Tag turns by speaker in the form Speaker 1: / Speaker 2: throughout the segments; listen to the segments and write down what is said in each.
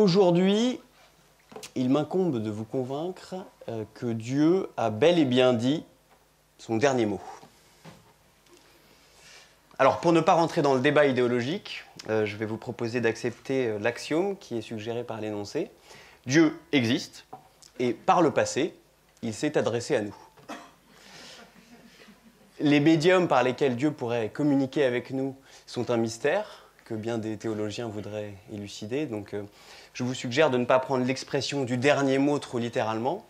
Speaker 1: Aujourd'hui, il m'incombe de vous convaincre que Dieu a bel et bien dit son dernier mot. Alors, pour ne pas rentrer dans le débat idéologique, je vais vous proposer d'accepter l'axiome qui est suggéré par l'énoncé. Dieu existe, et par le passé, il s'est adressé à nous. Les médiums par lesquels Dieu pourrait communiquer avec nous sont un mystère que bien des théologiens voudraient élucider. Donc, je vous suggère de ne pas prendre l'expression du dernier mot trop littéralement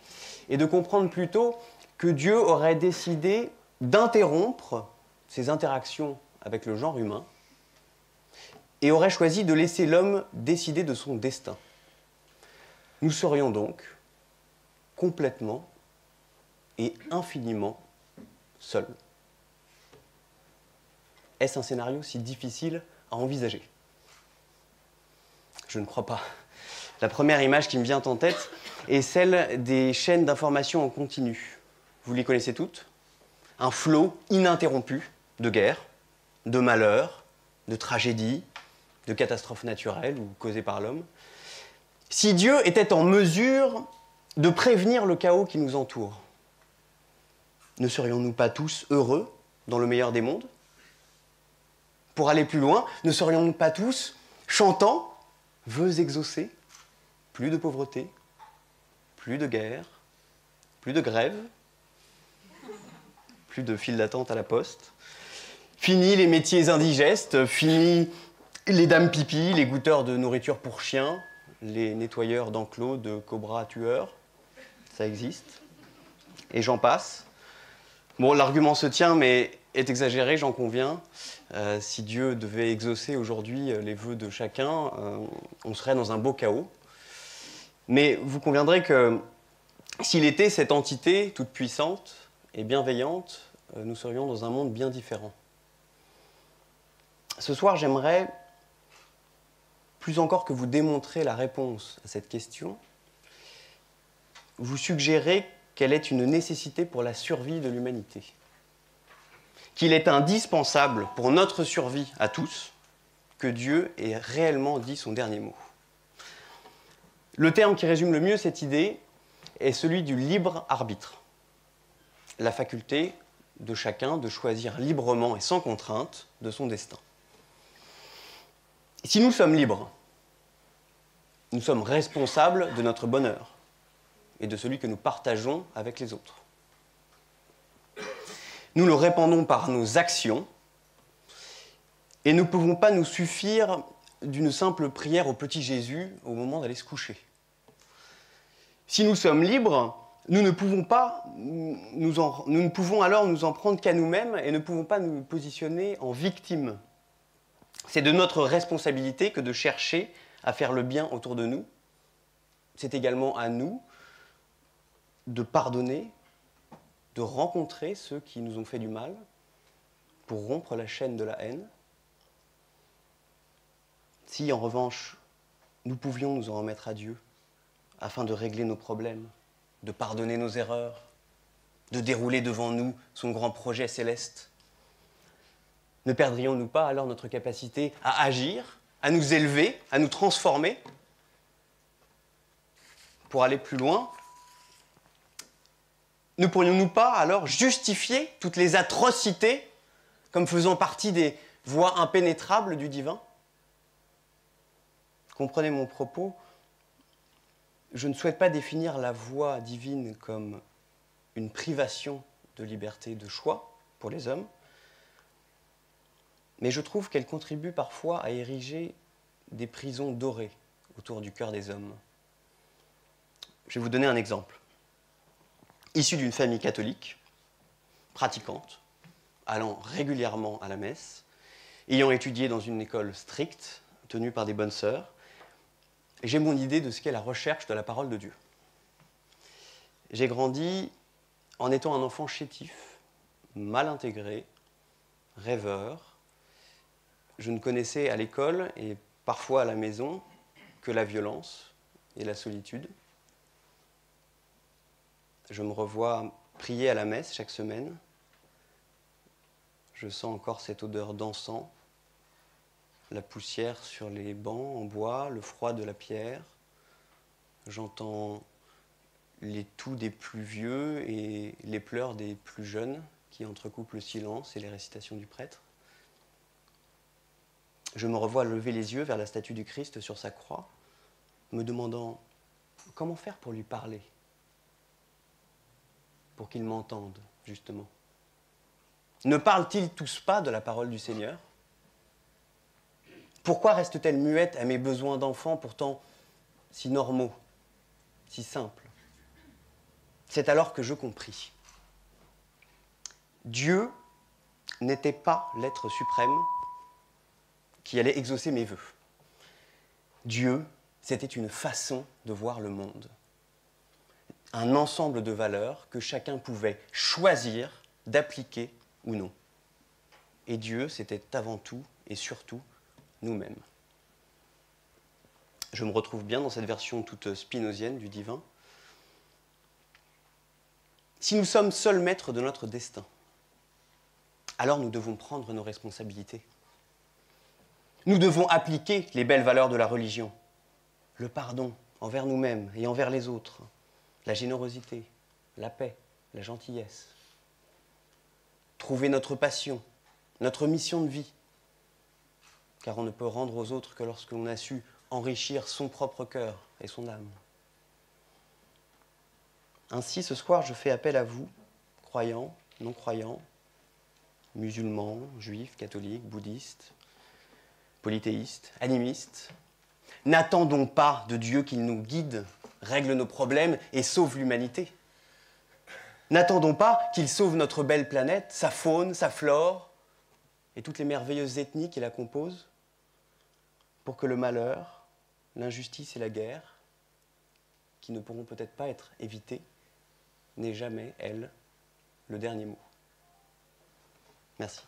Speaker 1: et de comprendre plutôt que Dieu aurait décidé d'interrompre ses interactions avec le genre humain et aurait choisi de laisser l'homme décider de son destin. Nous serions donc complètement et infiniment seuls. Est-ce un scénario si difficile à envisager? Je ne crois pas. La première image qui me vient en tête est celle des chaînes d'information en continu. Vous les connaissez toutes? Un flot ininterrompu de guerres, de malheurs, de tragédies, de catastrophes naturelles ou causées par l'homme. Si Dieu était en mesure de prévenir le chaos qui nous entoure, ne serions-nous pas tous heureux dans le meilleur des mondes? Pour aller plus loin, ne serions-nous pas tous chantants, vœux exaucés? Plus de pauvreté, plus de guerre, plus de grève, plus de files d'attente à la poste. Fini les métiers indigestes, fini les dames pipi, les goûteurs de nourriture pour chiens, les nettoyeurs d'enclos de cobras tueurs. Ça existe. Et j'en passe. Bon, l'argument se tient, mais est exagéré, j'en conviens. Si Dieu devait exaucer aujourd'hui les vœux de chacun, on serait dans un beau chaos. Mais vous conviendrez que s'il était cette entité toute puissante et bienveillante, nous serions dans un monde bien différent. Ce soir, j'aimerais, plus encore que vous démontrer la réponse à cette question, vous suggérer qu'elle est une nécessité pour la survie de l'humanité. Qu'il est indispensable pour notre survie à tous que Dieu ait réellement dit son dernier mot. Le terme qui résume le mieux cette idée est celui du libre arbitre. La faculté de chacun de choisir librement et sans contrainte de son destin. Si nous sommes libres, nous sommes responsables de notre bonheur et de celui que nous partageons avec les autres. Nous le répandons par nos actions et nous ne pouvons pas nous suffire d'une simple prière au petit Jésus au moment d'aller se coucher. Si nous sommes libres, nous ne pouvons alors nous en prendre qu'à nous-mêmes et ne pouvons pas nous positionner en victimes. C'est de notre responsabilité que de chercher à faire le bien autour de nous. C'est également à nous de pardonner, de rencontrer ceux qui nous ont fait du mal pour rompre la chaîne de la haine. Si, en revanche, nous pouvions nous en remettre à Dieu afin de régler nos problèmes, de pardonner nos erreurs, de dérouler devant nous son grand projet céleste, ne perdrions-nous pas alors notre capacité à agir, à nous élever, à nous transformer? Pour aller plus loin, ne pourrions-nous pas alors justifier toutes les atrocités comme faisant partie des voies impénétrables du divin? Comprenez mon propos, je ne souhaite pas définir la voie divine comme une privation de liberté de choix pour les hommes, mais je trouve qu'elle contribue parfois à ériger des prisons dorées autour du cœur des hommes. Je vais vous donner un exemple. Issu d'une famille catholique, pratiquante, allant régulièrement à la messe, ayant étudié dans une école stricte, tenue par des bonnes sœurs, j'ai mon idée de ce qu'est la recherche de la parole de Dieu. J'ai grandi en étant un enfant chétif, mal intégré, rêveur. Je ne connaissais à l'école et parfois à la maison que la violence et la solitude. Je me revois prier à la messe chaque semaine. Je sens encore cette odeur d'encens, la poussière sur les bancs en bois, le froid de la pierre, j'entends les toux des plus vieux et les pleurs des plus jeunes qui entrecoupent le silence et les récitations du prêtre. Je me revois lever les yeux vers la statue du Christ sur sa croix, me demandant comment faire pour lui parler, pour qu'il m'entende, justement. Ne parlent-ils tous pas de la parole du Seigneur? Pourquoi reste-t-elle muette à mes besoins d'enfant, pourtant si normaux, si simples? C'est alors que je compris. Dieu n'était pas l'être suprême qui allait exaucer mes vœux. Dieu, c'était une façon de voir le monde. Un ensemble de valeurs que chacun pouvait choisir d'appliquer ou non. Et Dieu, c'était avant tout et surtout nous-mêmes. Je me retrouve bien dans cette version toute spinozienne du divin. Si nous sommes seuls maîtres de notre destin, alors nous devons prendre nos responsabilités. Nous devons appliquer les belles valeurs de la religion. Le pardon envers nous-mêmes et envers les autres. La générosité, la paix, la gentillesse. Trouver notre passion, notre mission de vie. Car on ne peut rendre aux autres que lorsque l'on a su enrichir son propre cœur et son âme. Ainsi, ce soir, je fais appel à vous, croyants, non-croyants, musulmans, juifs, catholiques, bouddhistes, polythéistes, animistes. N'attendons pas de Dieu qu'il nous guide, règle nos problèmes et sauve l'humanité. N'attendons pas qu'il sauve notre belle planète, sa faune, sa flore et toutes les merveilleuses ethnies qui la composent, pour que le malheur, l'injustice et la guerre, qui ne pourront peut-être pas être évitées, n'aient jamais, elles, le dernier mot. Merci.